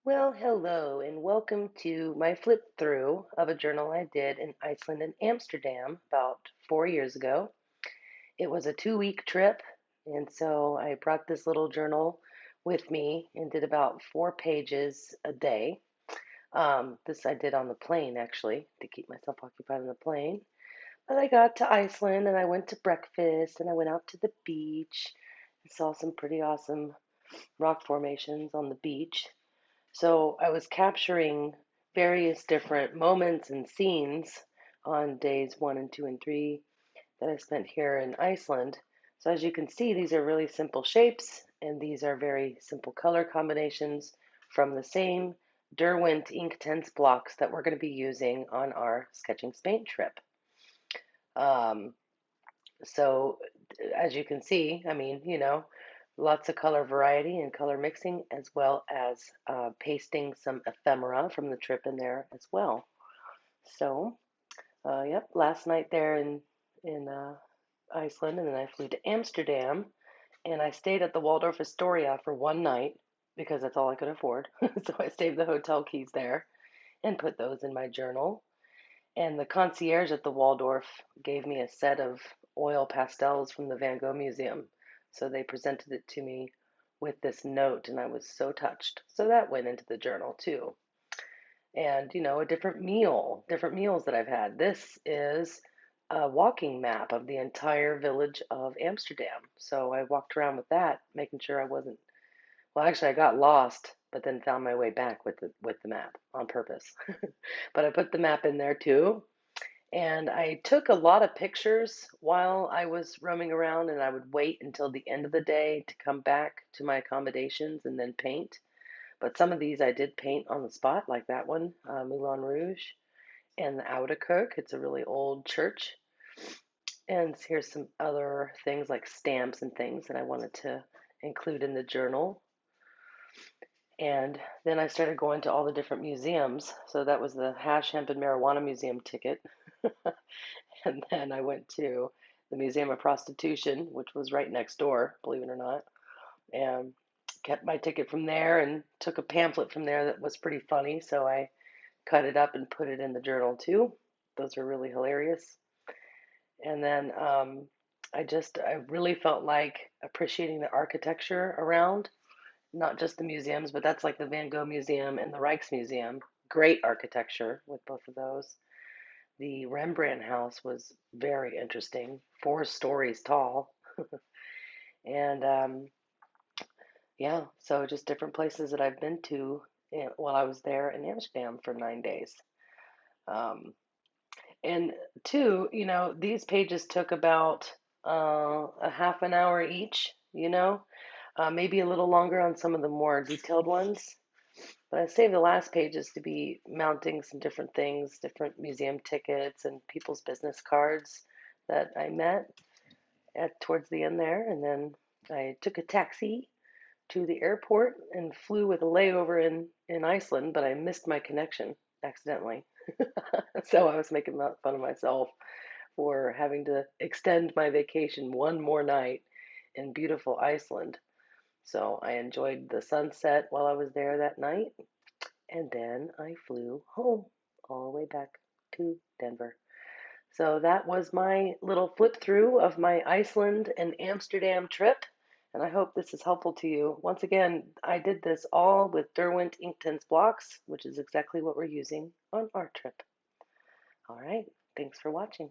Well, hello, and welcome to my flip through of a journal I did in Iceland and Amsterdam about 4 years ago. It was a 2 week trip, and so I brought this little journal with me and did about 4 pages a day. This I did on the plane actually to keep myself occupied on the plane. But I got to Iceland and I went to breakfast and I went out to the beach and saw some pretty awesome rock formations on the beach. So I was capturing various different moments and scenes on days 1 and 2 and 3 that I spent here in Iceland. So as you can see, these are really simple shapes and these are very simple color combinations from the same Derwent Inktense blocks that we're going to be using on our Sketching Spain trip. Um, so as you can see, lots of color variety and color mixing, as well as pasting some ephemera from the trip in there as well. So, yep, last night there in Iceland, and then I flew to Amsterdam, and I stayed at the Waldorf Astoria for one night because that's all I could afford. So I saved the hotel keys there and put those in my journal. And the concierge at the Waldorf gave me a set of oil pastels from the Van Gogh Museum. So they presented it to me with this note, and I was so touched. So that went into the journal too. And, a different meals that I've had. This is a walking map of the entire village of Amsterdam. So I walked around with that, making sure I wasn't, well, actually, I got lost, but then found my way back with the map on purpose. But I put the map in there too, and I took a lot of pictures while I was roaming around, and I would wait until the end of the day to come back to my accommodations and then paint. But some of these I did paint on the spot, like that one, Moulin Rouge, and the Oude Kerk. It's a really old church. And here's some other things like stamps and things that I wanted to include in the journal. And then I started going to all the different museums. So that was the Hash, Hemp, and Marijuana Museum ticket. And then I went to the Museum of Prostitution, which was right next door, believe it or not, and kept my ticket from there and took a pamphlet from there that was pretty funny. So I cut it up and put it in the journal too. Those are really hilarious. And then I really felt like appreciating the architecture around, not just the museums, but that's like the Van Gogh Museum and the Rijksmuseum. Great architecture with both of those. The Rembrandt house was very interesting, 4 stories tall. And yeah, so just different places that I've been to while I was there in Amsterdam for 9 days. Um, and two, these pages took about a half an hour each, maybe a little longer on some of the more detailed ones. But I saved the last pages to be mounting some different things, different museum tickets and people's business cards that I met at towards the end there. And then I took a taxi to the airport and flew with a layover in Iceland, but I missed my connection accidentally. So I was making fun of myself for having to extend my vacation one more night in beautiful Iceland. So I enjoyed the sunset while I was there that night, and then I flew home all the way back to Denver. So that was my little flip through of my Iceland and Amsterdam trip, and I hope this is helpful to you. Once again, I did this all with Derwent Inktense blocks, which is exactly what we're using on our trip. All right, thanks for watching.